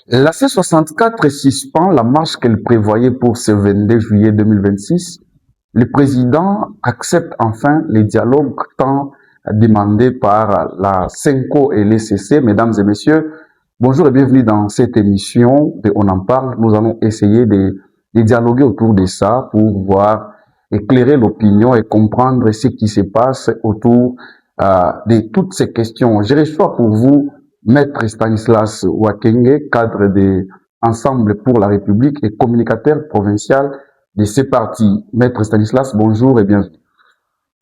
La C64 suspend la marche qu'elle prévoyait pour ce 22 juillet 2026. Le président accepte enfin les dialogues tant demandés par la CENCO et l'ECC. Mesdames et messieurs, bonjour et bienvenue dans cette émission de On en parle. Nous allons essayer de dialoguer autour de ça pour voir éclairer l'opinion et comprendre ce qui se passe autour de toutes ces questions. Je reçois pour vous Maître Stanislas Wakenge, cadre de Ensemble pour la République et communicateur provincial de ces partis. Maître Stanislas, bonjour et bienvenue.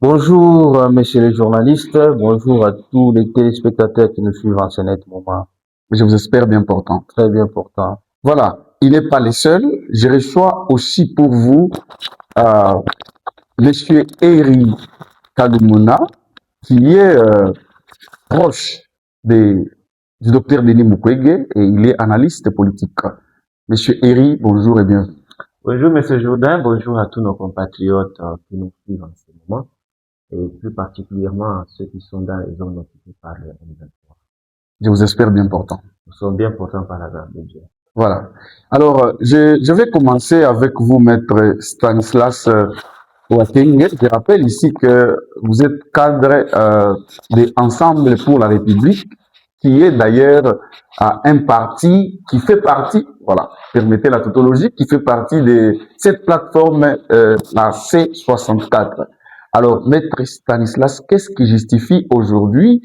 Bonjour, messieurs les journalistes. Bonjour à tous les téléspectateurs qui nous suivent en ce net moment. Je vous espère bien portant. Très bien portant. Voilà, il n'est pas le seul. Je reçois aussi pour vous Monsieur Eri Kalumuna, qui est proche du docteur Denis Mukwege et il est analyste politique. Monsieur Eri, bonjour et bienvenue. Bonjour Monsieur Jourdain, bonjour à tous nos compatriotes qui nous suivent en ce moment et plus particulièrement à ceux qui sont dans les zones occupées par le M23. Je vous espère bien portant. Nous sommes bien portants par la grâce de Dieu. Voilà. Alors, je vais commencer avec vous, Maître Stanislas Wakenge. Je rappelle ici que vous êtes cadre de Ensemble pour la République, qui est d'ailleurs un parti qui fait partie, voilà, permettez la tautologie, qui fait partie de cette plateforme, la C64. Alors, Maître Stanislas, qu'est-ce qui justifie aujourd'hui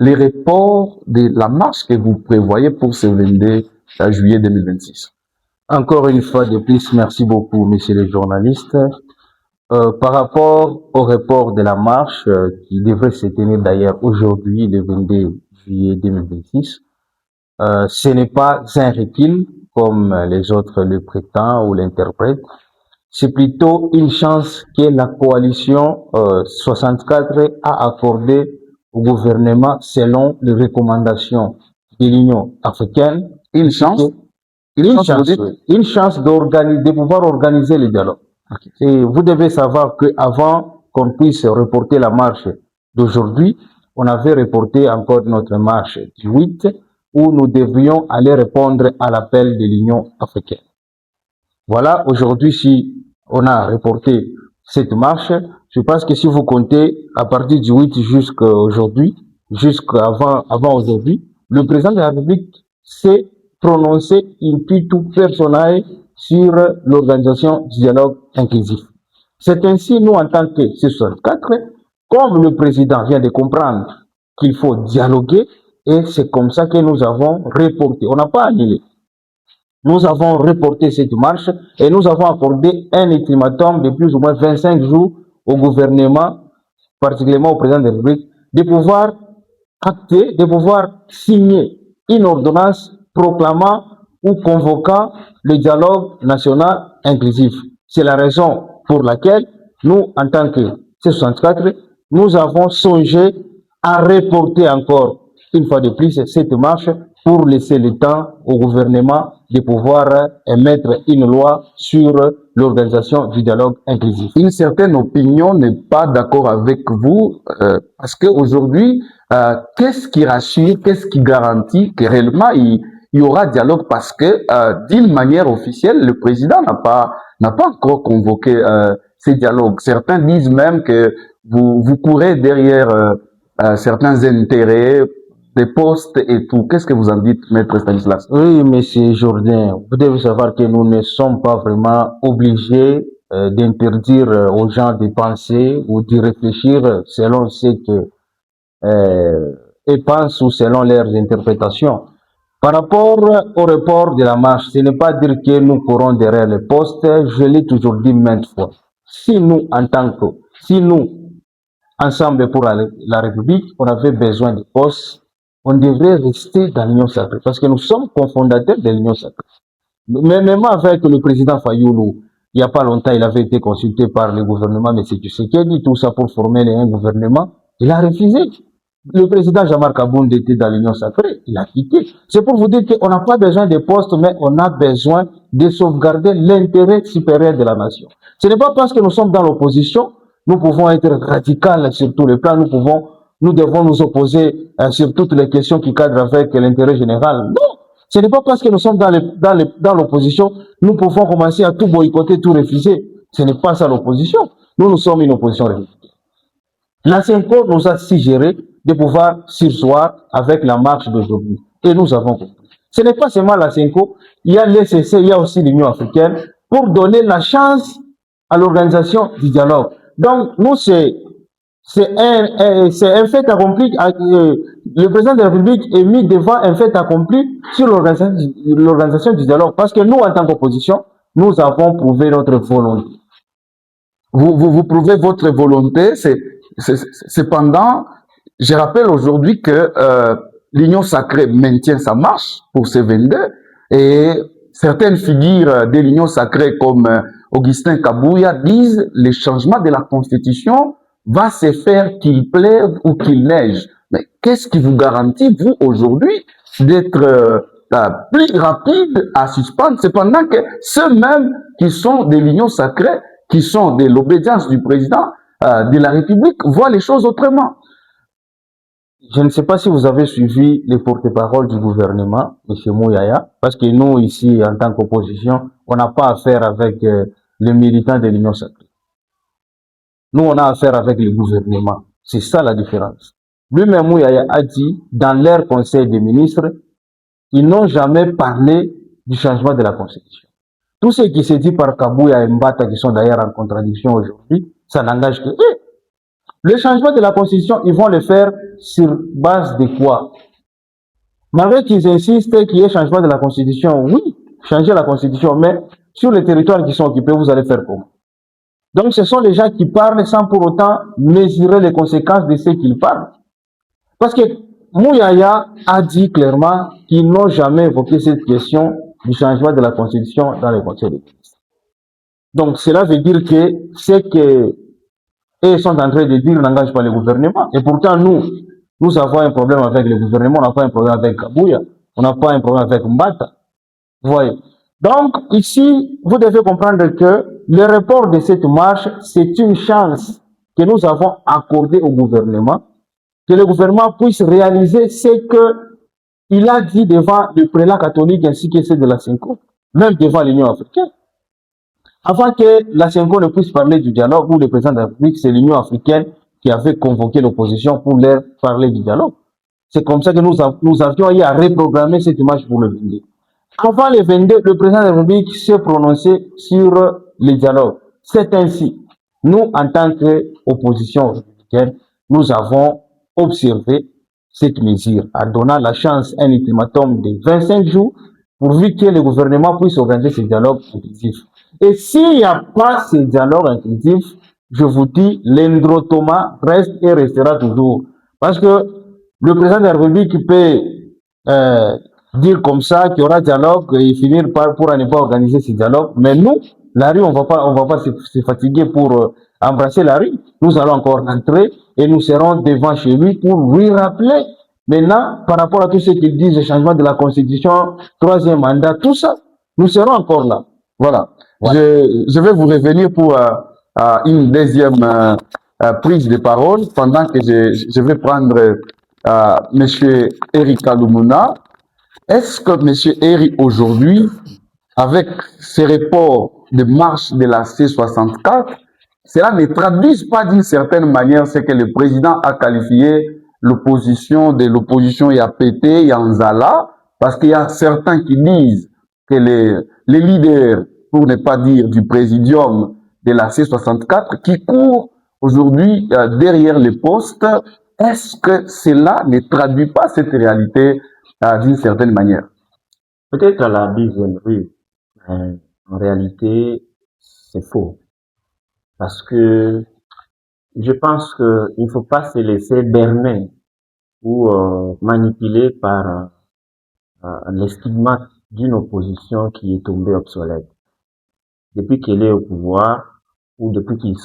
les reports de la marche que vous prévoyez pour ce 22 juillet 2026? Encore une fois de plus, merci beaucoup, messieurs les journalistes. Par rapport au report de la marche qui devrait se tenir d'ailleurs aujourd'hui, le 22 juillet 2026, ce n'est pas un recul comme les autres le prétendent ou l'interprètent. C'est plutôt une chance que la coalition 64 a accordée au gouvernement selon les recommandations de l'Union africaine. Une chance De pouvoir organiser le dialogue. Okay. Et vous devez savoir qu'avant qu'on puisse reporter la marche d'aujourd'hui, on avait reporté encore notre marche du 8 où nous devrions aller répondre à l'appel de l'Union africaine. Voilà, aujourd'hui, si on a reporté cette marche, je pense que si vous comptez à partir du 8 jusqu'à aujourd'hui, avant aujourd'hui, le président de la République s'est prononcé in pitu personae sur l'organisation du dialogue inclusif. C'est ainsi, nous, en tant que C64, comme le président vient de comprendre qu'il faut dialoguer, et c'est comme ça que nous avons reporté. On n'a pas annulé. Nous avons reporté cette marche et nous avons accordé un ultimatum de plus ou moins 25 jours au gouvernement, particulièrement au président de la République, de pouvoir acter, de pouvoir signer une ordonnance proclamant ou convoquant le dialogue national inclusif. C'est la raison pour laquelle nous, en tant que C64, nous avons songé à reporter encore une fois de plus cette marche pour laisser le temps au gouvernement de pouvoir émettre une loi sur l'organisation du dialogue inclusif. Une certaine opinion n'est pas d'accord avec vous parce qu'aujourd'hui, qu'est-ce qui rassure, qu'est-ce qui garantit que réellement il y aura dialogue? Parce que d'une manière officielle, le président n'a pas encore convoqué ces dialogues. Certains disent même que vous courez derrière certains intérêts, des postes et tout. Qu'est-ce que vous en dites, Maître Stanislas? Oui, Monsieur Jourdain, vous devez savoir que nous ne sommes pas vraiment obligés d'interdire aux gens de penser ou de réfléchir selon ce que ils pensent ou selon leurs interprétations. Par rapport au report de la marche, ce n'est pas dire que nous courons derrière les postes, je l'ai toujours dit maintes fois. Si nous, Ensemble pour la République, on avait besoin de postes, on devrait rester dans l'Union sacrée, parce que nous sommes cofondateurs de l'Union sacrée. Mais même avec le président Fayoulou, il n'y a pas longtemps, il avait été consulté par le gouvernement, mais c'est dit tout ça pour former un gouvernement, il a refusé. Le président Jean-Marc Abound était dans l'Union sacrée, il a quitté. C'est pour vous dire qu'on n'a pas besoin de postes, mais on a besoin de sauvegarder l'intérêt supérieur de la nation. Ce n'est pas parce que nous sommes dans l'opposition, nous pouvons être radicaux sur tous les plans, nous devons nous opposer sur toutes les questions qui cadrent avec l'intérêt général. Non, Ce n'est pas parce que nous sommes dans l'opposition, nous pouvons commencer à tout boycotter, tout refuser. Ce n'est pas ça l'opposition. Nous sommes une opposition républicaine. La CENCO nous a suggéré de pouvoir surseoir avec la marche d'aujourd'hui. Et nous avons compris. Ce n'est pas seulement la CENCO, il y a l'ECC, il y a aussi l'Union africaine, pour donner la chance à l'organisation du dialogue. Donc, nous, c'est un fait accompli. Le président de la République est mis devant un fait accompli sur l'organisation du dialogue. Parce que nous, en tant qu'opposition, nous avons prouvé notre volonté. Vous prouvez votre volonté. Cependant, je rappelle aujourd'hui que l'Union sacrée maintient sa marche pour ces 22 et certaines figures de l'Union sacrée comme Augustin Kabouya disent le changement de la Constitution va se faire qu'il pleuve ou qu'il neige. Mais qu'est-ce qui vous garantit, vous, aujourd'hui, d'être plus rapide à suspendre, cependant que ceux-mêmes qui sont de l'Union sacrée, qui sont de l'obédience du président de la République, voient les choses autrement? Je ne sais pas si vous avez suivi les porte-paroles du gouvernement, M. Mouyaya, parce que nous, ici, en tant qu'opposition, on n'a pas affaire avec les militants de l'Union sacrée. Nous, on a affaire avec le gouvernement. C'est ça la différence. Lui-même, Mouyaya a dit, dans leur conseil des ministres, ils n'ont jamais parlé du changement de la Constitution. Tout ce qui s'est dit par Kabouya et Mbata, qui sont d'ailleurs en contradiction aujourd'hui, ça n'engage que eux. Le changement de la Constitution, ils vont le faire sur base de quoi? Malgré qu'ils insistent qu'il y ait changement de la Constitution, oui, changer la Constitution, mais sur les territoires qui sont occupés, vous allez faire comment? Donc, ce sont les gens qui parlent sans pour autant mesurer les conséquences de ce qu'ils parlent. Parce que Mouyaya a dit clairement qu'ils n'ont jamais évoqué cette question du changement de la Constitution dans les conseils des ministres. Donc, cela veut dire que ce que ils sont en train de dire n'engage pas le gouvernement. Et pourtant, nous avons un problème avec le gouvernement, on n'a pas un problème avec Kabouya, on n'a pas un problème avec Mbata. Vous voyez. Donc, ici, vous devez comprendre que le report de cette marche, c'est une chance que nous avons accordée au gouvernement, que le gouvernement puisse réaliser ce qu'il a dit devant le prélat catholique ainsi que ceux de la CENCO, même devant l'Union africaine. Avant que la CENCO ne puisse parler du dialogue, ou le président de la République, c'est l'Union africaine qui avait convoqué l'opposition pour leur parler du dialogue. C'est comme ça que nous avions eu à reprogrammer cette marche pour le 22. Avant le 22, le président de la République s'est prononcé sur le dialogue. C'est ainsi. Nous, en tant qu'opposition républicaine, nous avons observé cette mesure en donnant la chance à un ultimatum de 25 jours pourvu que le gouvernement puisse organiser ce dialogue inclusif. Et s'il n'y a pas ce dialogue inclusif, je vous dis, l'endrotoma reste et restera toujours. Parce que le président de la République peut dire comme ça qu'il y aura dialogue et finir pour ne pas organiser ce dialogue. Mais nous, la rue, on va pas se fatiguer pour embrasser la rue. Nous allons encore rentrer et nous serons devant chez lui pour lui rappeler. Maintenant, par rapport à tout ce qu'ils disent, le changement de la Constitution, troisième mandat, tout ça, nous serons encore là. Voilà. Je vais vous revenir pour une deuxième prise de parole pendant que je vais prendre M. Eric Kalumuna. Est-ce que M. Eric, aujourd'hui, avec ces reports de marche de la C64, cela ne traduit pas d'une certaine manière ce que le président a qualifié l'opposition YAPT, Yanzala, parce qu'il y a certains qui disent que les leaders, pour ne pas dire du présidium de la C64, qui courent aujourd'hui derrière les postes, est-ce que cela ne traduit pas cette réalité d'une certaine manière? Peut-être à la deuxième rue, en réalité, c'est faux. Parce que je pense qu'il ne faut pas se laisser berner ou manipuler par les stigmates d'une opposition qui est tombée obsolète. Depuis qu'elle est au pouvoir, ou depuis qu'ils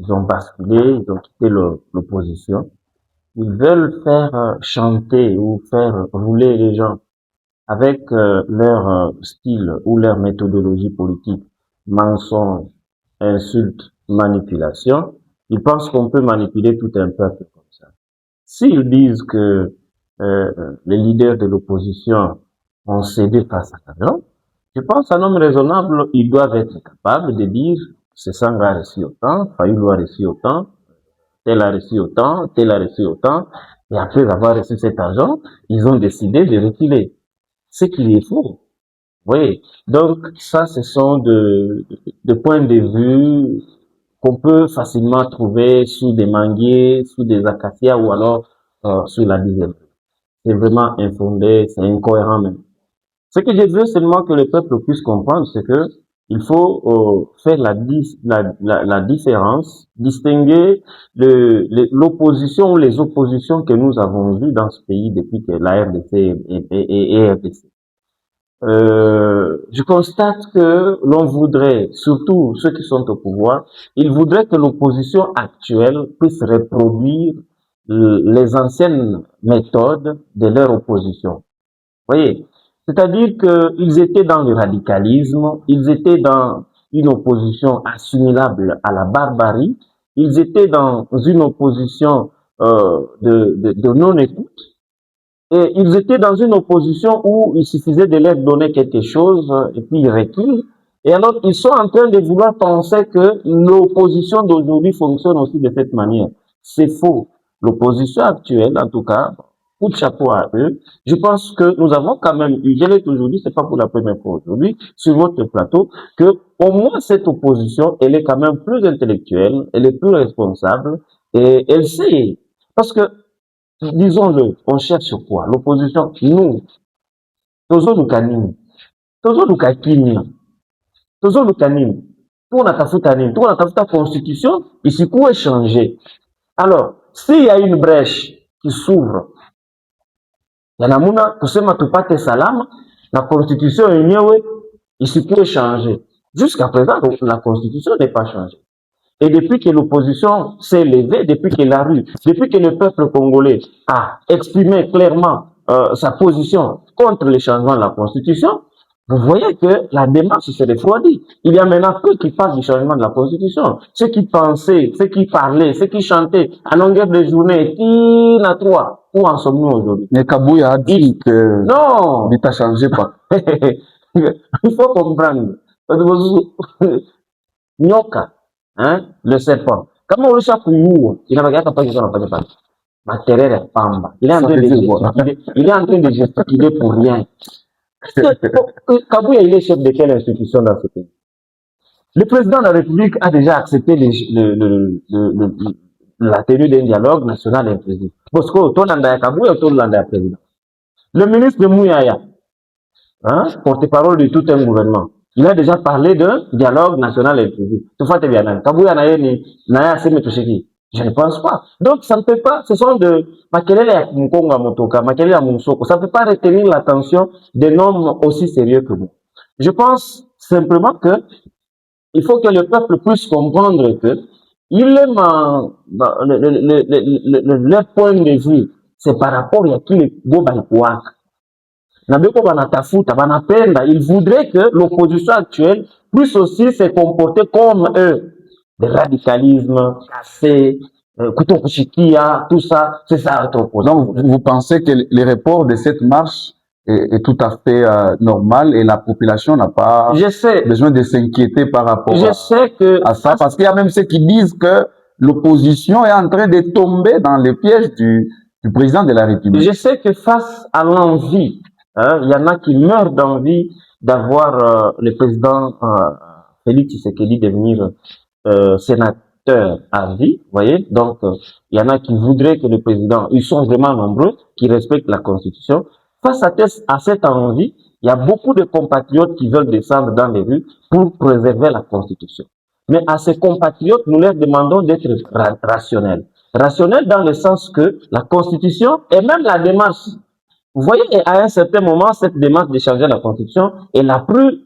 ont basculé, ils ont quitté l'opposition, ils veulent faire chanter ou faire rouler les gens avec leur style ou leur méthodologie politique, mensonge, insulte, manipulation. Ils pensent qu'on peut manipuler tout un peuple comme ça. S'ils disent que les leaders de l'opposition ont cédé face à Talon, je pense un homme raisonnable, ils doivent être capables de dire ce sang a reçu autant, Fayoulou a reçu autant, tel a reçu autant, tel a reçu autant, et après avoir reçu cet argent, ils ont décidé de reculer. Ce qui est faux. Oui. Donc, ça, ce sont de points de vue qu'on peut facilement trouver sous des manguiers, sous des acacias ou alors sous la dizaine. C'est vraiment infondé, c'est incohérent même. Ce que je veux seulement que le peuple puisse comprendre, c'est que il faut faire la différence, distinguer l'opposition ou les oppositions que nous avons vues dans ce pays depuis que la RDC est RDC. Je constate que l'on voudrait, surtout ceux qui sont au pouvoir, ils voudraient que l'opposition actuelle puisse reproduire les anciennes méthodes de leur opposition. Vous voyez? C'est-à-dire qu'ils étaient dans le radicalisme, ils étaient dans une opposition assimilable à la barbarie, ils étaient dans une opposition de non-écoute, et ils étaient dans une opposition où il suffisait de leur donner quelque chose et puis ils reculent. Et alors, ils sont en train de vouloir penser que l'opposition d'aujourd'hui fonctionne aussi de cette manière. C'est faux. L'opposition actuelle, en tout cas, coup de chapeau à eux. Je pense que nous avons quand même eu, je l'ai toujours dit, c'est pas pour la première fois aujourd'hui, sur votre plateau, que au moins cette opposition, elle est quand même plus intellectuelle, elle est plus responsable, et elle sait. Parce que disons-le, on cherche quoi? L'opposition, nous, tozo nini, tozo kimia, tozo nini, tunatafuta nini, tunatafuta constitution isikuwe changer. Alors, s'il y a une brèche qui s'ouvre, ya namuna kusema tupate salama na constitution yenyewe isikuwe changer. Jusqu'à présent, la constitution n'est pas changée. Et depuis que l'opposition s'est levée, depuis que la rue, depuis que le peuple congolais a exprimé clairement sa position contre le changement de la Constitution, vous voyez que la démarche s'est refroidie. Il y a maintenant peu qui parlent du changement de la Constitution. Ceux qui pensaient, ceux qui parlaient, ceux qui chantaient à longueur de journée, à trois, où en sommes-nous aujourd'hui? Mais Kabouya a dit que non, l'État changé pas. il faut comprendre. Nyoka, hein, le serpent. Kama ulisha kuua, inabakia hapa pale sana pale. Materere ya pamba. Il est en train de gesticuler, il est en train de gesticuler pour rien. Kabouya, il est chef de quelle institution dans ce pays? Le président de la République a déjà accepté la tenue d'un dialogue national inclusif. Parce que tout l'anda ya Kabouya, tout l'anda ya président. Le ministre de Mouyaya, hein, porte-parole de tout un gouvernement, il a déjà parlé d'un dialogue national inclusif. Je ne pense pas. Donc, ça ne peut pas, ce sont de Makelele ya Mkonga Motoka, Makelele ya Moussoko. Ça ne peut pas retenir l'attention d'un homme aussi sérieux que vous. Je pense simplement que il faut que le peuple puisse comprendre que il est leur point de vue, c'est par rapport à qui les Gobaïkouak. Il voudrait que l'opposition actuelle puisse aussi se comporter comme eux. Le radicalisme, cassé, Kutokushikia, tout ça, c'est ça notre opposition. Donc, vous pensez que le report de cette marche est tout à fait normal et la population n'a pas besoin de s'inquiéter par rapport à ça? Parce qu'il y a même ceux qui disent que l'opposition est en train de tomber dans le piège du président de la République. Je sais que face à l'envie, il y en a qui meurent d'envie d'avoir le président Félix Tshisekedi devenir sénateur à vie, vous voyez. Donc, il y en a qui voudraient que le président, ils sont vraiment nombreux, qui respectent la Constitution. Face à cette envie, il y a beaucoup de compatriotes qui veulent descendre dans les rues pour préserver la Constitution. Mais à ces compatriotes, nous leur demandons d'être rationnels. Rationnels dans le sens que la Constitution et même la démarche, vous voyez, à un certain moment, cette démarche de changer la Constitution, elle a pris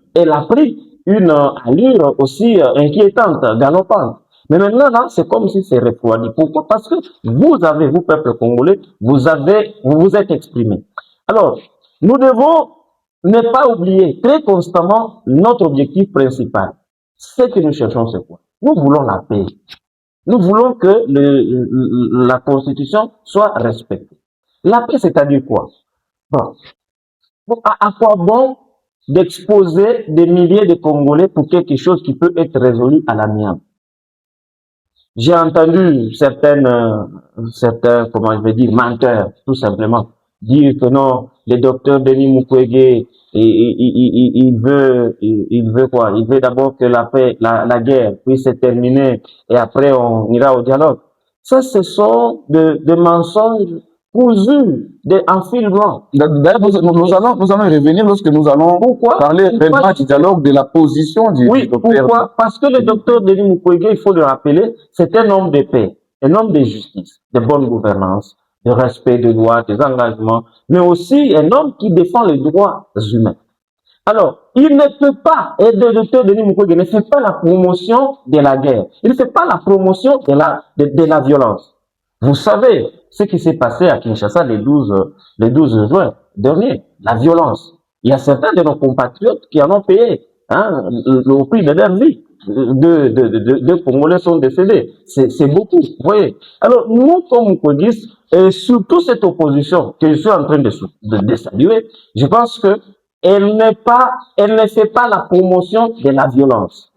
une allure aussi inquiétante, galopante. Mais maintenant, là, c'est comme si c'est refroidi. Pourquoi? Parce que vous, peuple congolais, vous vous êtes exprimé. Alors, nous devons ne pas oublier très constamment notre objectif principal. Ce que nous cherchons, c'est quoi? Nous voulons la paix. Nous voulons que la Constitution soit respectée. La paix, c'est-à-dire quoi? Bon, Bon, à quoi bon d'exposer des milliers de Congolais pour quelque chose qui peut être résolu à l'amiable? J'ai entendu certains, comment je vais dire, menteurs, tout simplement, dire que non, le docteur Denis Mukwege, il veut quoi? Il veut d'abord que la paix, la guerre puisse se terminer et après on ira au dialogue. Ça, ce sont des mensonges cousus en fil blanc. D'ailleurs, nous allons y revenir lorsque nous allons Pourquoi? parler réellement du dialogue, de la position du Oui, docteur. pourquoi? Parce que le docteur Denis Mukwege, il faut le rappeler, c'est un homme de paix, un homme de justice, de bonne gouvernance, de respect des lois, des engagements, mais aussi un homme qui défend les droits humains. Alors, il ne peut pas, et le docteur Denis Mukwege ne fait pas la promotion de la guerre. Il ne fait pas la promotion de la violence. Vous savez ce qui s'est passé à Kinshasa le 12 juin dernier, la violence. Il y a certains de nos compatriotes qui en ont payé le prix de leur vie. Deux Congolais sont décédés. C'est beaucoup, vous voyez. Alors, nous, comme Mukwege, et surtout cette opposition que je suis en train de saluer, je pense que elle ne fait pas la promotion de la violence.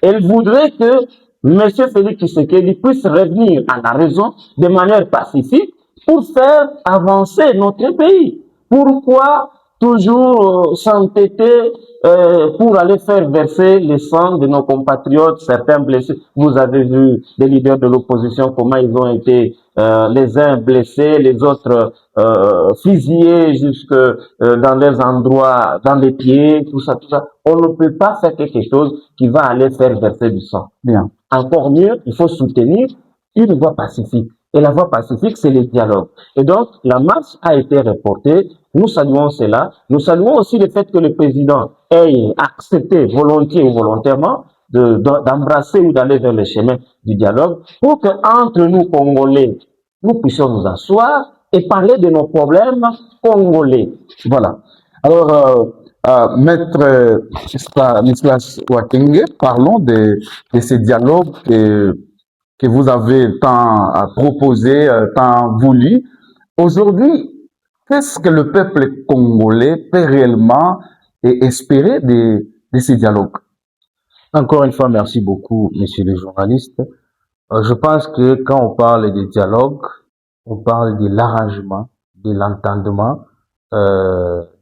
Elle voudrait que M. Félix Tshisekedi puisse revenir à la raison de manière pacifique pour faire avancer notre pays. Pourquoi toujours s'entêter pour aller faire verser le sang de nos compatriotes, certains blessés? Vous avez vu les leaders de l'opposition, comment ils ont été les uns blessés, les autres fusillés jusque dans leurs endroits, dans les pieds, tout ça, tout ça. On ne peut pas faire quelque chose qui va aller faire verser du sang. Bien. Encore mieux, il faut soutenir une voie pacifique. Et la voie pacifique, c'est le dialogue. Et donc, la marche a été reportée. Nous saluons cela. Nous saluons aussi le fait que le président ait accepté volontiers ou volontairement d'embrasser ou d'aller vers le chemin du dialogue pour que entre nous, Congolais, nous puissions nous asseoir et parler de nos problèmes congolais. Voilà. Alors, Maître Stanislas Wakenge, parlons de ces dialogues que vous avez tant proposé, tant voulu. Aujourd'hui, qu'est-ce que le peuple congolais peut réellement espérer de ces dialogues? Encore une fois, merci beaucoup, messieurs les journalistes. Je pense que quand on parle de dialogue, on parle de l'arrangement, de l'entendement,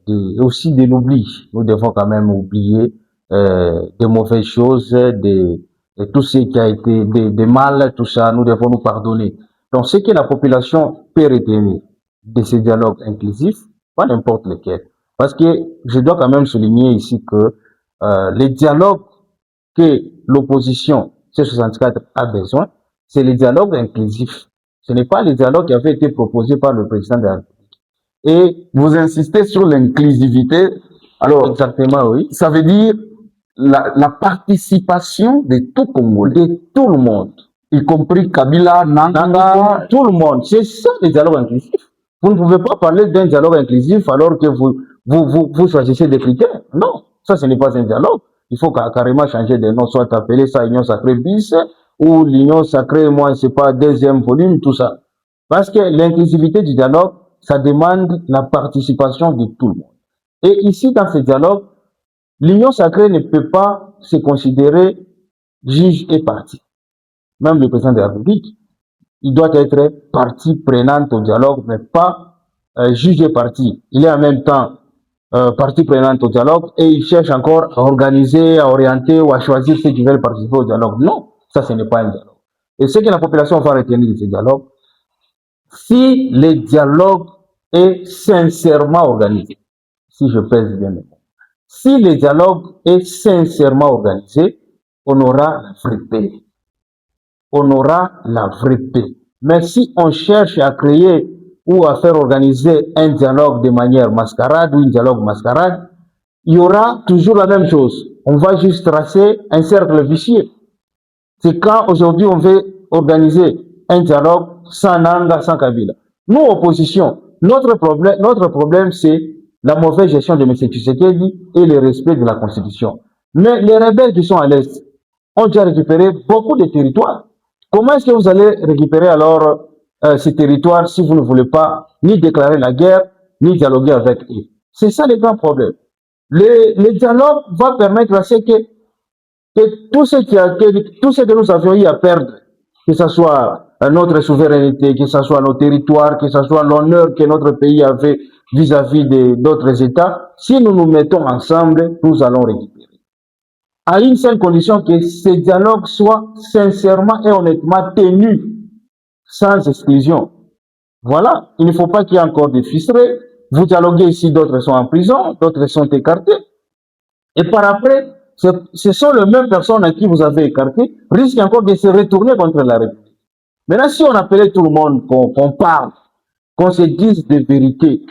et aussi de l'oubli. Nous devons quand même oublier des mauvaises choses, de tout ce qui a été de mal, tout ça, nous devons nous pardonner. Donc, ce que la population peut retenir de ces dialogues inclusifs, pas n'importe lequel. Parce que je dois quand même souligner ici que les dialogues que l'opposition C64 a besoin, c'est le dialogue inclusif. Ce n'est pas le dialogue qui avait été proposé par le président de la République. Et vous insistez sur l'inclusivité. Alors, exactement, oui. Ça veut dire la participation de tout Congolais, de tout le monde, y compris Kabila, Nanga, tout le monde. C'est ça le dialogue inclusif. Vous ne pouvez pas parler d'un dialogue inclusif alors que vous choisissez des critères. Non, ça ce n'est pas un dialogue. Il faut carrément changer de nom, soit appeler ça Union Sacrée bis ou l'Union Sacrée, moi, je sais pas, deuxième volume, tout ça. Parce que l'inclusivité du dialogue, ça demande la participation de tout le monde. Et ici, dans ce dialogue, l'Union Sacrée ne peut pas se considérer juge et partie. Même le président de la République, il doit être partie prenante au dialogue, mais pas juge et partie. Il est en même temps partie prenante au dialogue et il cherche encore à organiser, à orienter ou à choisir ceux qui veulent participer au dialogue. Non, ça ce n'est pas un dialogue. Et ce que la population va retenir de ce dialogue, si le dialogue est sincèrement organisé, si je pèse bien les mots, si le dialogue est sincèrement organisé, on aura la vraie paix. On aura la vraie paix. Mais si on cherche à créer ou à faire organiser un dialogue de manière mascarade ou un dialogue mascarade, il y aura toujours la même chose. On va juste tracer un cercle vicieux. C'est quand aujourd'hui on veut organiser un dialogue sans Nanga, sans Kabila. Nous, opposition, notre problème c'est la mauvaise gestion de M. Tshisekedi et le respect de la Constitution. Mais les rebelles qui sont à l'Est ont déjà récupéré beaucoup de territoires. Comment est-ce que vous allez récupérer alors ces territoires si vous ne voulez pas ni déclarer la guerre, ni dialoguer avec eux. C'est ça le grand problème. Le dialogue va permettre à ce que tout ce que nous avions eu à perdre, que ce soit notre souveraineté, que ce soit nos territoires, que ce soit l'honneur que notre pays avait vis-à-vis d'autres États, si nous nous mettons ensemble, nous allons récupérer. À une seule condition, que ce dialogue soit sincèrement et honnêtement tenu, sans exclusion. Voilà, il ne faut pas qu'il y ait encore des fistrés. Vous dialoguez ici, d'autres sont en prison, d'autres sont écartés. Et par après, ce sont les mêmes personnes à qui vous avez écarté, risquent encore de se retourner contre la République. Maintenant, si on appelait tout le monde, qu'on parle, qu'on se dise des vérités,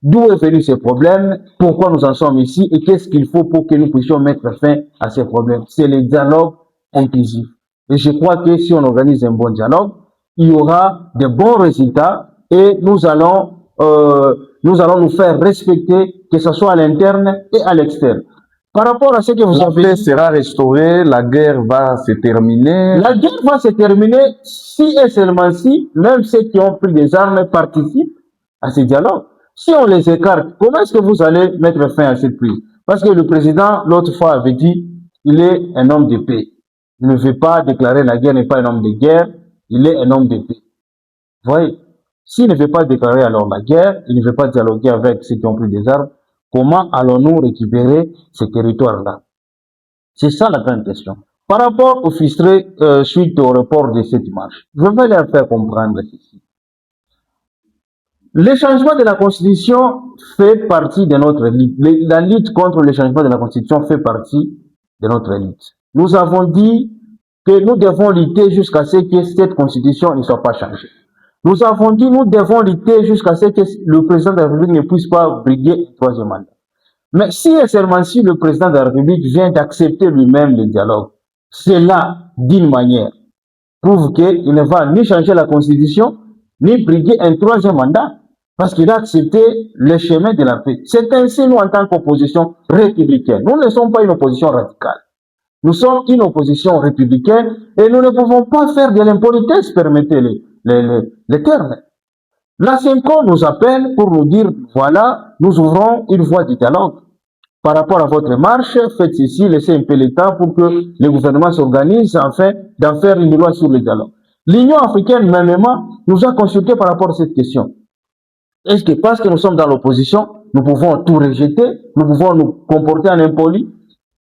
d'où est venu ce problème, pourquoi nous en sommes ici et qu'est-ce qu'il faut pour que nous puissions mettre fin à ces problèmes. C'est le dialogue inclusif. Et je crois que si on organise un bon dialogue, il y aura de bons résultats et nous allons nous faire respecter, que ce soit à l'interne et à l'externe. Par rapport à ce que vous La avez paix dit, sera restaurée, la guerre va se terminer. la guerre va se terminer si et seulement si, même ceux qui ont pris des armes participent à ce dialogue. Si on les écarte, comment est-ce que vous allez mettre fin à cette prise? Parce que le président, l'autre fois, avait dit, il est un homme de paix. Il ne veut pas déclarer la guerre, n'est pas un homme de guerre, il est un homme de paix. Vous voyez? S'il ne veut pas déclarer alors la guerre, il ne veut pas dialoguer avec ceux qui ont pris des armes, comment allons-nous récupérer ces territoires-là? C'est ça la grande question. Par rapport aux frustrés suite au report de cette marche, je vais leur faire comprendre ceci. Le changement de la Constitution fait partie de notre lutte. La lutte contre le changement de la Constitution fait partie de notre lutte. Nous avons dit que nous devons lutter jusqu'à ce que cette Constitution ne soit pas changée. Nous avons dit que nous devons lutter jusqu'à ce que le président de la République ne puisse pas briguer un troisième mandat. Mais si et seulement si le président de la République vient d'accepter lui-même le dialogue, cela, d'une manière, prouve qu'il ne va ni changer la Constitution, ni briguer un troisième mandat, parce qu'il a accepté le chemin de la paix. C'est ainsi, nous, en tant qu'opposition républicaine, nous ne sommes pas une opposition radicale. Nous sommes une opposition républicaine et nous ne pouvons pas faire de l'impolitesse, permettez les termes. La CENCO nous appelle pour nous dire, voilà, nous ouvrons une voie de dialogue. Par rapport à votre marche, faites ceci, laissez un peu le temps pour que le gouvernement s'organise afin d'en faire une loi sur le dialogue. L'Union africaine, mêmement, nous a consulté par rapport à cette question. Est-ce que parce que nous sommes dans l'opposition, nous pouvons tout rejeter, nous pouvons nous comporter en impoli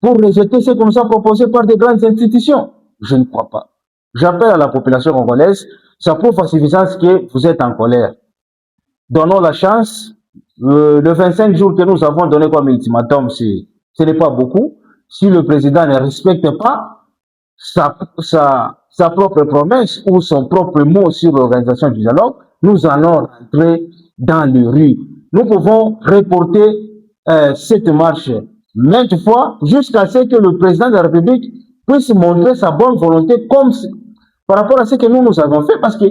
pour rejeter ce que nous a proposé par des grandes institutions? Je ne crois pas. J'appelle à la population congolaise, ça prouve à suffisance que vous êtes en colère. Donnons la chance. Le 25 jours que nous avons donné comme ultimatum, ce n'est pas beaucoup. Si le président ne respecte pas sa propre promesse ou son propre mot sur l'organisation du dialogue, nous allons rentrer dans les rues. Nous pouvons reporter cette marche maintes fois jusqu'à ce que le président de la République puisse montrer sa bonne volonté comme par rapport à ce que nous avons fait, parce que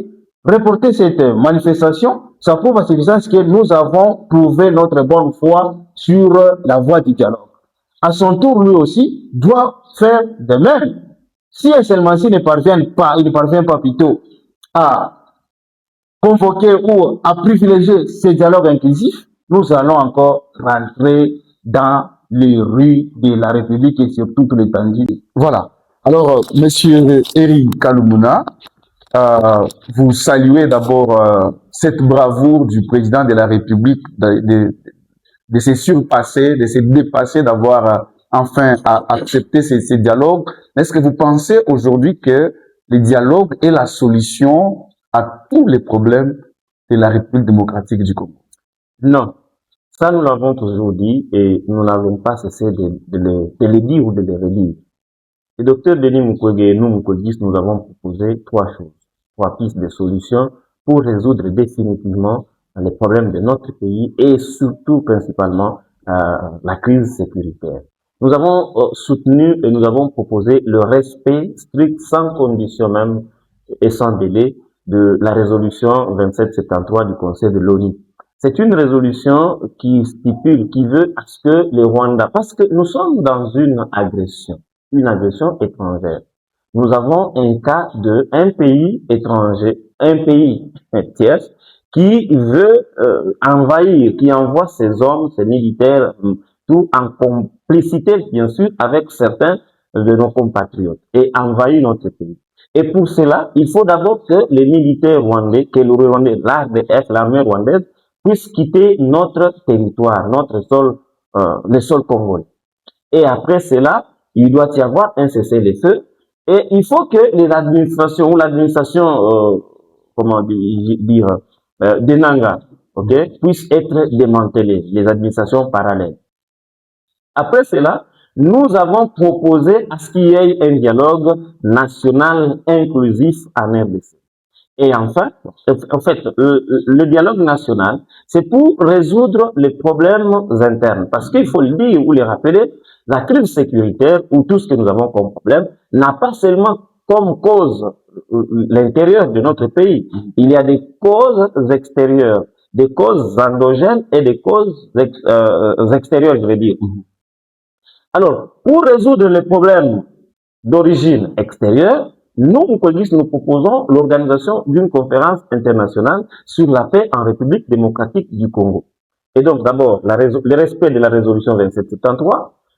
reporter cette manifestation, ça prouve à suffisance que nous avons prouvé notre bonne foi sur la voie du dialogue. À son tour, lui aussi, doit faire de même. Si et seulement s'il ne parvient pas plutôt à convoquer ou à privilégier ce dialogue inclusif, nous allons encore rentrer dans les rues de la République et sur toute l'étendue. Voilà. Alors, Monsieur Eric Kalumuna, vous saluez d'abord cette bravoure du président de la République de se surpasser, de se dépasser, d'avoir enfin accepté ces dialogues. Est-ce que vous pensez aujourd'hui que le dialogue est la solution à tous les problèmes de la République démocratique du Congo? Non. Ça, nous l'avons toujours dit et nous n'avons pas cessé de le dire ou de le redire. Le docteur Denis Mukwege et nous, Mukwegis, nous avons proposé trois choses, trois pistes de solutions pour résoudre définitivement les problèmes de notre pays et surtout, principalement, la crise sécuritaire. Nous avons soutenu et nous avons proposé le respect strict, sans condition même et sans délai, de la résolution 2773 du Conseil de l'ONU. C'est une résolution qui stipule, qui veut à ce que les Rwandais, parce que nous sommes dans une agression étrangère. Nous avons un cas de un pays étranger, un pays tiers, qui veut envahir, qui envoie ses hommes, ses militaires, tout en complicité, bien sûr, avec certains de nos compatriotes, et envahir notre pays. Et pour cela, il faut d'abord que les militaires rwandais, que le Rwandais, l'ARDF, l'armée rwandaise, puissent quitter notre territoire, notre sol, le sol congolais. Et après cela, il doit y avoir un cessez-le-feu. Et il faut que les administrations ou l'administration, comment dire, des Nanga, puissent être démantelées, les administrations parallèles. Après cela, nous avons proposé à ce qu'il y ait un dialogue national inclusif en RDC. Et enfin, en fait, le dialogue national, c'est pour résoudre les problèmes internes. Parce qu'il faut le dire ou le rappeler, la crise sécuritaire ou tout ce que nous avons comme problème n'a pas seulement comme cause l'intérieur de notre pays. Il y a des causes extérieures, des causes endogènes et des causes extérieures, je veux dire. Alors, pour résoudre les problèmes d'origine extérieure, nous, au COGIS, nous proposons l'organisation d'une conférence internationale sur la paix en République démocratique du Congo. Et donc, d'abord, le respect de la résolution 2773,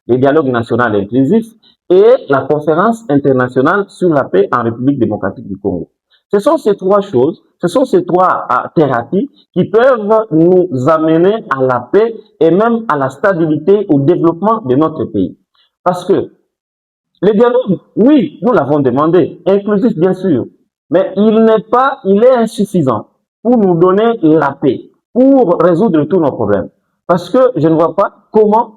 le dialogue national inclusif et la conférence internationale sur la paix en République démocratique du Congo. Ce sont ces trois choses, ce sont ces trois thérapies qui peuvent nous amener à la paix et même à la stabilité, au développement de notre pays. Parce que le dialogue, oui, nous l'avons demandé, inclusif bien sûr, mais il est insuffisant pour nous donner la paix, pour résoudre tous nos problèmes. Parce que je ne vois pas comment,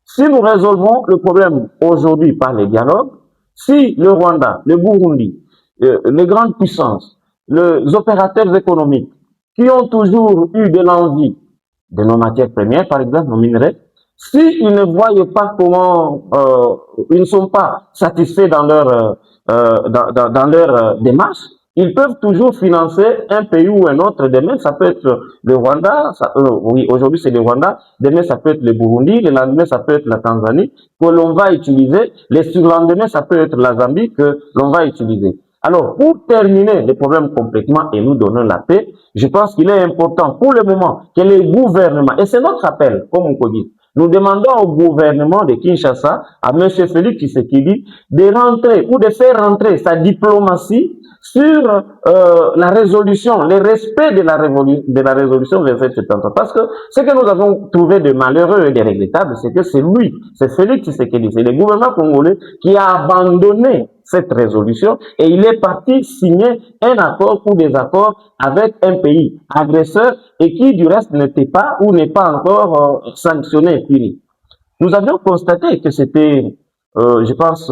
si nous résolvons le problème aujourd'hui par les dialogues, si le Rwanda, le Burundi, les grandes puissances, les opérateurs économiques, qui ont toujours eu de l'envie de nos matières premières, par exemple nos minerais, s'ils ne voient pas comment ils ne sont pas satisfaits dans leur démarche, ils peuvent toujours financer un pays ou un autre. Demain, ça peut être le Rwanda, oui, aujourd'hui c'est le Rwanda, demain ça peut être le Burundi, le lendemain ça peut être la Tanzanie, que l'on va utiliser, le surlendemain ça peut être la Zambie que l'on va utiliser. Alors, pour terminer les problèmes complètement et nous donner la paix, je pense qu'il est important pour le moment que les gouvernements, et c'est notre appel, comme on peut dire, nous demandons au gouvernement de Kinshasa, à M. Félix Tshisekedi, de rentrer ou de faire rentrer sa diplomatie sur la résolution, le respect de la résolution 2773. Parce que ce que nous avons trouvé de malheureux et de regrettable, c'est que c'est lui, c'est Félix Tshisekedi, c'est le gouvernement congolais qui a abandonné cette résolution et il est parti signer un accord ou des accords avec un pays agresseur et qui du reste n'était pas ou n'est pas encore sanctionné et puni. Nous avions constaté que c'était, je pense,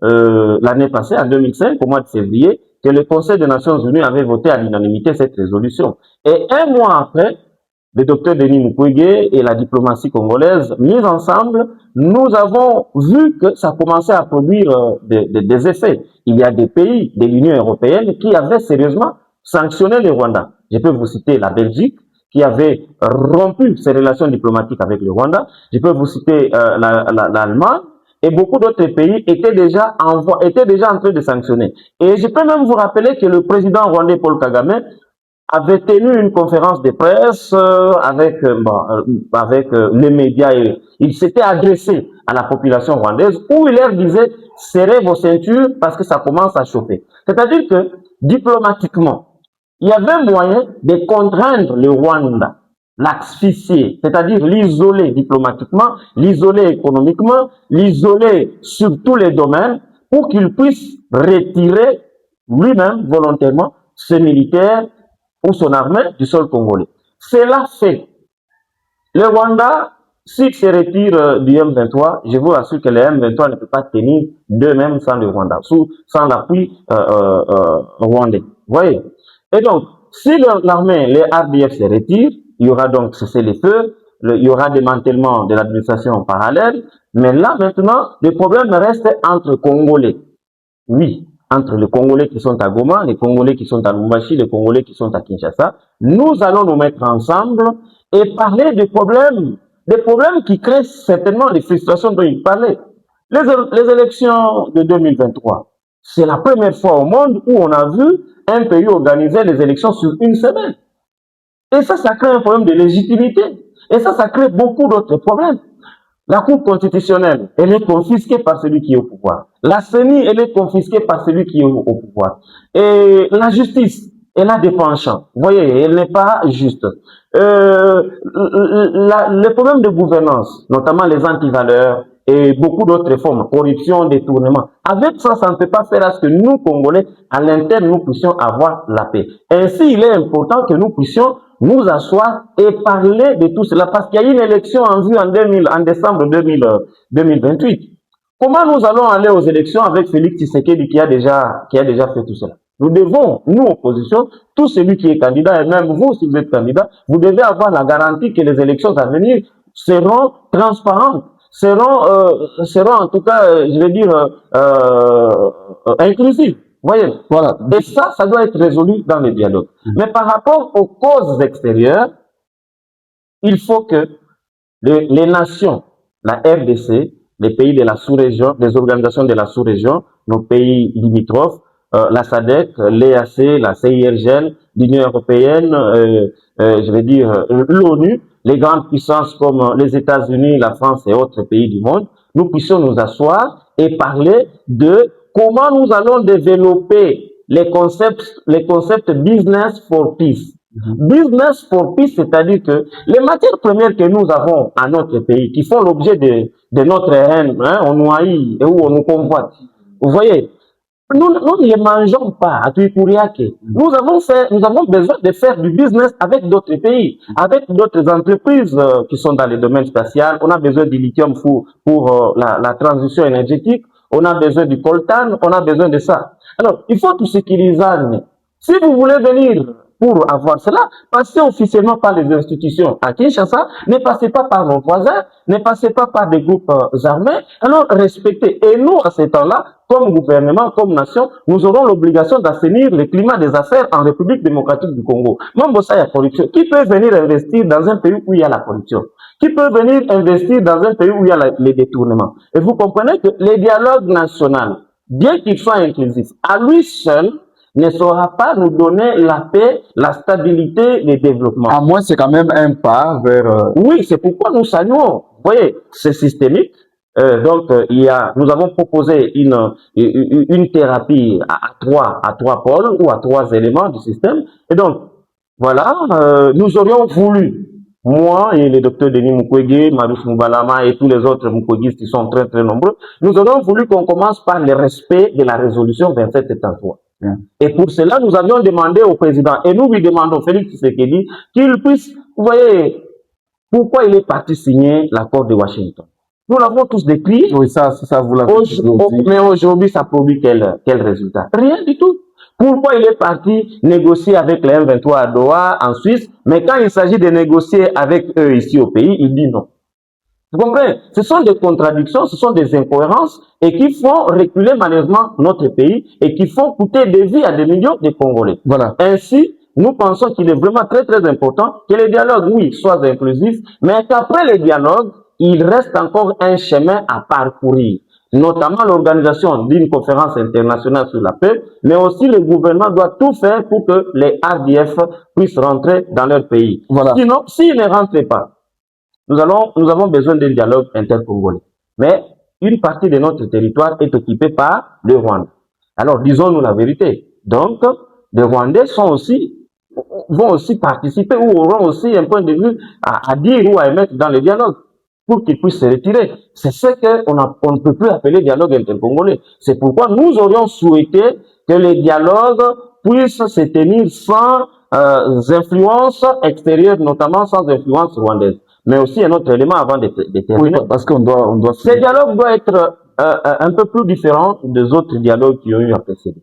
l'année passée, en 2005, au mois de février, que le Conseil des Nations Unies avait voté à l'unanimité cette résolution. Et un mois après, le docteur Denis Mukwege et la diplomatie congolaise, mis ensemble, nous avons vu que ça commençait à produire des effets. Il y a des pays de l'Union européenne qui avaient sérieusement sanctionné le Rwanda. Je peux vous citer la Belgique, qui avait rompu ses relations diplomatiques avec le Rwanda. Je peux vous citer l'Allemagne. Et beaucoup d'autres pays étaient déjà en train de sanctionner. Et je peux même vous rappeler que le président rwandais Paul Kagame avait tenu une conférence de presse avec les médias et il s'était adressé à la population rwandaise où il leur disait « serrez vos ceintures parce que ça commence à chauffer ». C'est-à-dire que diplomatiquement, il y avait moyen de contraindre le Rwanda, l'asphyxier, c'est-à-dire l'isoler diplomatiquement, l'isoler économiquement, l'isoler sur tous les domaines pour qu'il puisse retirer lui-même volontairement ses militaires ou son armée du sol congolais. Cela fait. Le Rwanda, s'il se retire du M23, je vous assure que le M23 ne peut pas tenir d'eux-mêmes sans le Rwanda, sans l'appui rwandais. Vous voyez? Et donc, si l'armée, les RDF se retirent, il y aura donc cessez-le-feu, il y aura démantèlement de l'administration parallèle, mais là maintenant, le problème reste entre Congolais. Oui, entre les Congolais qui sont à Goma, les Congolais qui sont à Lubumbashi, les Congolais qui sont à Kinshasa. Nous allons nous mettre ensemble et parler des problèmes qui créent certainement les frustrations dont il parlait. Les élections de 2023, c'est la première fois au monde où on a vu un pays organiser les élections sur une semaine. Et ça crée un problème de légitimité. Et ça crée beaucoup d'autres problèmes. La Cour constitutionnelle, elle est confisquée par celui qui est au pouvoir. La CENI, elle est confisquée par celui qui est au pouvoir. Et la justice, elle a des penchants. Vous voyez, elle n'est pas juste. Les problèmes de gouvernance, notamment les antivaleurs et beaucoup d'autres formes, corruption, détournement. Avec ça, ça ne peut pas faire à ce que nous, Congolais, à l'interne, nous puissions avoir la paix. Ainsi, il est important que nous puissions nous asseoir et parler de tout cela, parce qu'il y a une élection en vue en décembre 2028. Comment nous allons aller aux élections avec Félix Tshisekedi qui a déjà fait tout cela? Nous devons, nous, opposition, tout celui qui est candidat, et même vous, si vous êtes candidat, vous devez avoir la garantie que les élections à venir seront transparentes, seront en tout cas, je vais dire, inclusives. Voyez. Voilà. Et ça doit être résolu dans le dialogue. Mais par rapport aux causes extérieures, il faut que les nations, la RDC, les pays de la sous-région, les organisations de la sous-région, nos pays limitrophes, la SADC, l'EAC, la CIRGL, l'Union européenne, je vais dire l'ONU, les grandes puissances comme les États-Unis, la France et autres pays du monde, nous puissions nous asseoir et parler de comment nous allons développer les concepts business for peace. Business for peace, c'est-à-dire que les matières premières que nous avons à notre pays, qui font l'objet de notre haine, hein, on nous haït et où on nous convoite. Vous voyez, nous ne les mangeons pas à Tuikuriake. Nous avons besoin de faire du business avec d'autres pays, avec d'autres entreprises qui sont dans le domaine spatial. On a besoin du lithium pour la transition énergétique. On a besoin du coltan, on a besoin de ça. Alors, il faut tout ce qui les anime. Si vous voulez venir pour avoir cela, passez officiellement par les institutions à Kinshasa, ne passez pas par nos voisins, ne passez pas par des groupes armés, alors respectez. Et nous, à ce temps-là, comme gouvernement, comme nation, nous aurons l'obligation d'assainir le climat des affaires en République démocratique du Congo. Même ça, il y a corruption. Qui peut venir investir dans un pays où il y a la corruption? Qui peut venir investir dans un pays où il y a les détournements? Et vous comprenez que les dialogues nationaux, bien qu'ils soient inclusifs, à lui seul, ne saura pas nous donner la paix, la stabilité, le développement. À moins, c'est quand même un pas vers... Oui, c'est pourquoi nous saluons. Vous voyez, c'est systémique. Nous avons proposé une thérapie à trois pôles ou à trois éléments du système. Et donc, voilà, nous aurions voulu, moi et le docteur Denis Mukwege, Marus Moubalama et tous les autres Mukwegistes qui sont très très nombreux, nous aurions voulu qu'on commence par le respect de la résolution 2773. Et pour cela, nous avions demandé au président, et nous lui demandons, Félix Tshisekedi, qu'il puisse, vous voyez, pourquoi il est parti signer l'accord de Washington. Nous l'avons tous décrit. Oui, ça vous l'avez dit. Mais aujourd'hui, ça produit quel résultat? Rien du tout. Pourquoi il est parti négocier avec les M23 à Doha, en Suisse, mais quand il s'agit de négocier avec eux ici au pays, il dit non. Vous comprenez? Ce sont des contradictions, ce sont des incohérences et qui font reculer malheureusement notre pays et qui font coûter des vies à des millions de Congolais. Voilà. Ainsi, nous pensons qu'il est vraiment très très important que les dialogues, oui, soient inclusifs, mais qu'après les dialogues, il reste encore un chemin à parcourir, notamment l'organisation d'une conférence internationale sur la paix, mais aussi le gouvernement doit tout faire pour que les RDF puissent rentrer dans leur pays. Voilà. Sinon, s'ils ne rentrent pas, nous avons besoin d'un dialogue intercongolais. Mais une partie de notre territoire est occupée par le Rwanda. Alors, disons-nous la vérité. Donc, les Rwandais vont aussi participer ou auront aussi un point de vue à dire ou à émettre dans le dialogue pour qu'ils puissent se retirer. C'est ce qu'on ne peut plus appeler dialogue intercongolais. C'est pourquoi nous aurions souhaité que les dialogues puissent se tenir sans influence extérieure, notamment sans influence rwandaise. Mais aussi un autre élément avant de terminer. Oui, parce qu'on doit... Ce dialogue doit être un peu plus différent des autres dialogues qui ont eu à précéder.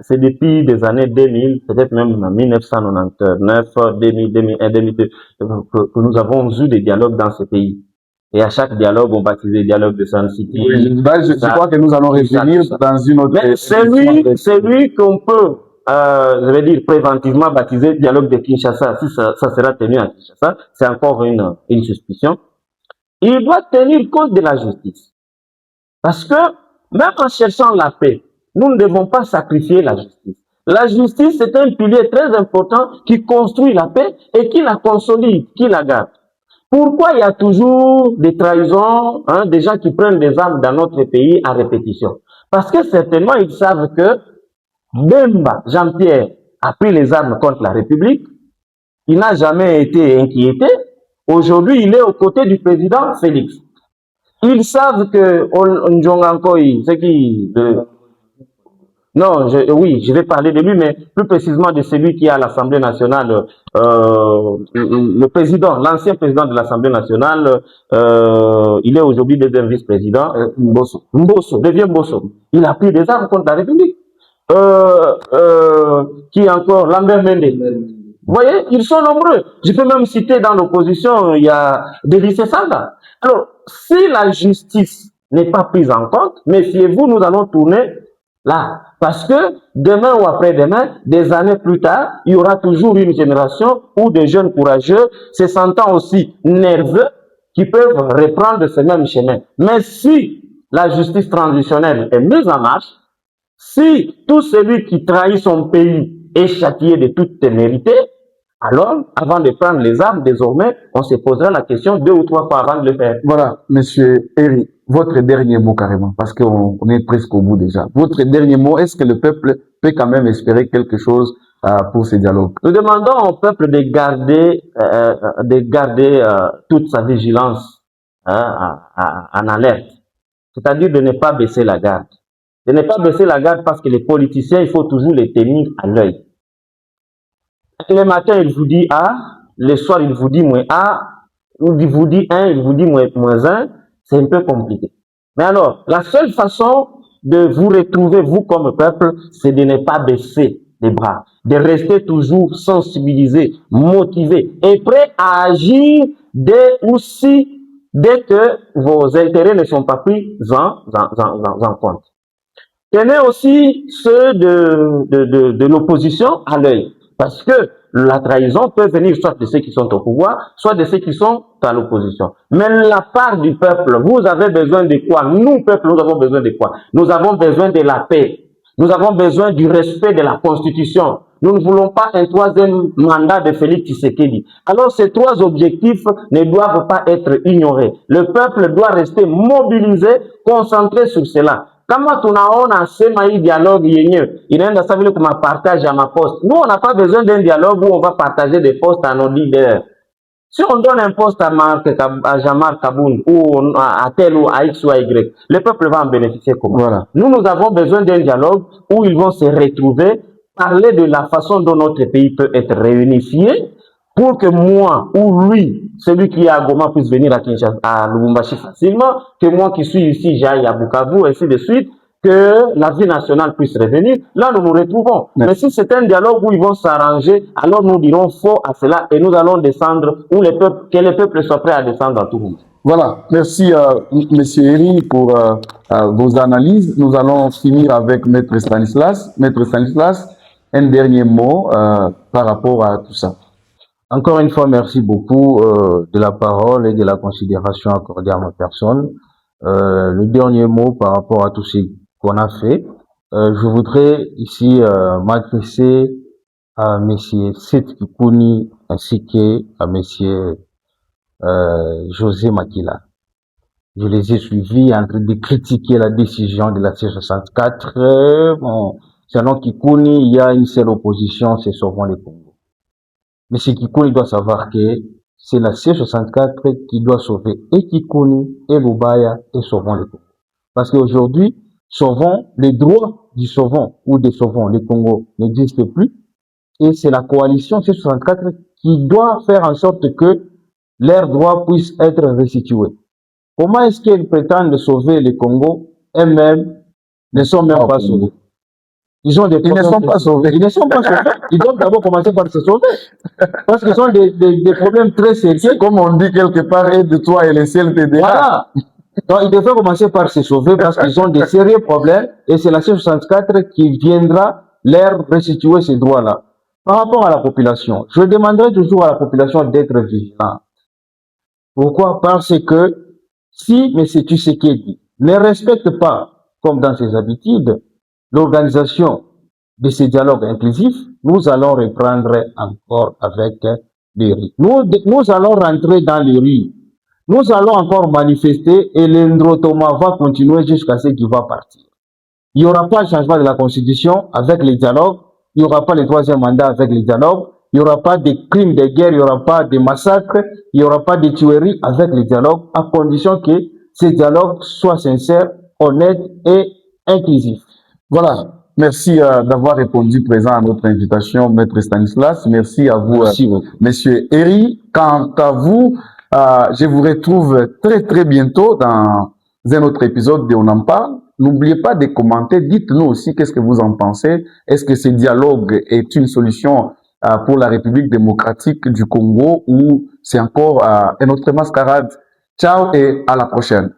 C'est depuis des années 2000, peut-être même en 1999, 2000, 2001, 2002, que nous avons eu des dialogues dans ce pays. Et à chaque dialogue, on baptisait dialogue de Sun City. Oui, je crois que nous allons revenir dans une autre... Mais celui qu'on peut, je vais dire, préventivement baptiser dialogue de Kinshasa, si ça sera tenu à Kinshasa, c'est encore une suspicion. Il doit tenir compte de la justice. Parce que, même en cherchant la paix, nous ne devons pas sacrifier la justice. La justice, c'est un pilier très important qui construit la paix et qui la consolide, qui la garde. Pourquoi il y a toujours des trahisons, des gens qui prennent des armes dans notre pays à répétition? Parce que certainement, ils savent que Bemba, Jean-Pierre, a pris les armes contre la République. Il n'a jamais été inquiété. Aujourd'hui, il est aux côtés du président Félix. Ils savent que Ndjongankoy, c'est qui non, oui, je vais parler de lui, mais plus précisément de celui qui est à l'Assemblée nationale, le président, l'ancien président de l'Assemblée nationale, il est aujourd'hui deuxième vice-président, Mbosso, devient Mbosso. Il a pris des armes contre la République. Qui est encore Lambert Mende. Vous voyez, ils sont nombreux. Je peux même citer dans l'opposition, il y a Délice Sanda. Alors, si la justice n'est pas prise en compte, méfiez-vous, nous allons tourner là. Parce que demain ou après-demain, des années plus tard, il y aura toujours une génération où des jeunes courageux, se sentant aussi nerveux, qui peuvent reprendre ce même chemin. Mais si la justice transitionnelle est mise en marche, si tout celui qui trahit son pays est châtié de toute témérité, alors, avant de prendre les armes, désormais, on se posera la question 2 ou 3 fois avant de le faire. Voilà, Monsieur Eri, votre dernier mot carrément, parce qu'on est presque au bout déjà. Votre dernier mot, est-ce que le peuple peut quand même espérer quelque chose pour ces dialogues? Nous demandons au peuple de garder toute sa vigilance en alerte, c'est-à-dire de ne pas baisser la garde. De ne pas baisser la garde parce que les politiciens, il faut toujours les tenir à l'œil. Le matin, il vous dit A, le soir, il vous dit moins A, il vous dit 1, il vous dit moins 1, c'est un peu compliqué. Mais alors, la seule façon de vous retrouver, vous comme peuple, c'est de ne pas baisser les bras, de rester toujours sensibilisé, motivé et prêt à agir dès que vos intérêts ne sont pas pris en compte. Tenez aussi ceux de l'opposition à l'œil. Parce que la trahison peut venir soit de ceux qui sont au pouvoir, soit de ceux qui sont à l'opposition. Mais la part du peuple, vous avez besoin de quoi? Nous, peuple, nous avons besoin de quoi? Nous avons besoin de la paix. Nous avons besoin du respect de la Constitution. Nous ne voulons pas un troisième mandat de Félix Tshisekedi. Alors, ces 3 objectifs ne doivent pas être ignorés. Le peuple doit rester mobilisé, concentré sur cela. Kama tunaona sema hii dialogue yenyewe inaenda sawa vile kuma partage ya maposte. Nous, on n'a pas besoin d'un dialogue où on va partager des postes à nos leaders. Si on donne un poste à Jean-Marc Kaboun ou à tel ou à X ou à Y, le peuple va en bénéficier comment? Voilà. Nous avons besoin d'un dialogue où ils vont se retrouver, parler de la façon dont notre pays peut être réunifié, pour que moi ou lui, celui qui est à Goma, puisse venir à Kinshasa, à Lubumbashi facilement, que moi qui suis ici, j'aille à Bukavu, ainsi de suite, que la vie nationale puisse revenir. Là, nous nous retrouvons. Mais si c'est un dialogue où ils vont s'arranger, alors nous dirons faux à cela et nous allons descendre, que les peuples soient prêts à descendre à tout monde. Voilà, merci Monsieur Eri pour vos analyses. Nous allons finir avec Maître Stanislas. Maître Stanislas, un dernier mot par rapport à tout ça. Encore une fois, merci beaucoup de la parole et de la considération accordée à ma personne. Le dernier mot par rapport à tout ce qu'on a fait, je voudrais ici m'adresser à Monsieur Seth Kikouni ainsi qu'à Monsieur José Makila. Je les ai suivis en train de critiquer la décision de la C64. Bon, selon Kikouni, il y a une seule opposition, c'est Sauvons le Congo. Mais ce Kikouni doit savoir que c'est la C64 qui doit sauver et Kikouni, et Lubaya, et Sauvons le Congo. Parce qu'aujourd'hui, Sauvons, les droits du Sauvons ou des Sauvons, le Congo, n'existent plus. Et c'est la coalition C64 qui doit faire en sorte que leurs droits puissent être restitués. Comment est-ce qu'ils prétendent sauver le Congo? Eux-mêmes ne sont même pas sauvés. Ils ont des Ils ne sont pas sauvés. Ils ne sont pas sauvés. Ils doivent d'abord commencer par se sauver. Parce qu'ils ont des problèmes très sérieux. Comme on dit quelque part, aide-toi et le ciel t'aidera. Voilà. Donc, ils devraient commencer par se sauver parce qu'ils ont des sérieux problèmes et c'est la C64 qui viendra leur restituer ces droits-là. Par rapport à la population, je demanderai toujours à la population d'être vigilante. Pourquoi? Parce que si M. Tshisekedi ne respecte pas, comme dans ses habitudes, l'organisation de ce dialogue inclusif, nous allons reprendre encore avec les rues. Nous allons rentrer dans les rues. Nous allons encore manifester et l'Indrotoma va continuer jusqu'à ce qu'il va partir. Il n'y aura pas de changement de la Constitution avec les dialogues. Il n'y aura pas le troisième mandat avec les dialogues. Il n'y aura pas de crimes de guerre. Il n'y aura pas de massacres. Il n'y aura pas de tueries avec les dialogues, à condition que ces dialogues soient sincères, honnêtes et inclusifs. Voilà. Merci d'avoir répondu présent à notre invitation, Maître Stanislas. Merci à vous, Merci beaucoup. Monsieur Eri. Quant à vous, je vous retrouve très bientôt dans un autre épisode de On en parle. N'oubliez pas de commenter. Dites-nous aussi qu'est-ce que vous en pensez. Est-ce que ce dialogue est une solution pour la République démocratique du Congo ou c'est encore une autre mascarade? Ciao et à la prochaine.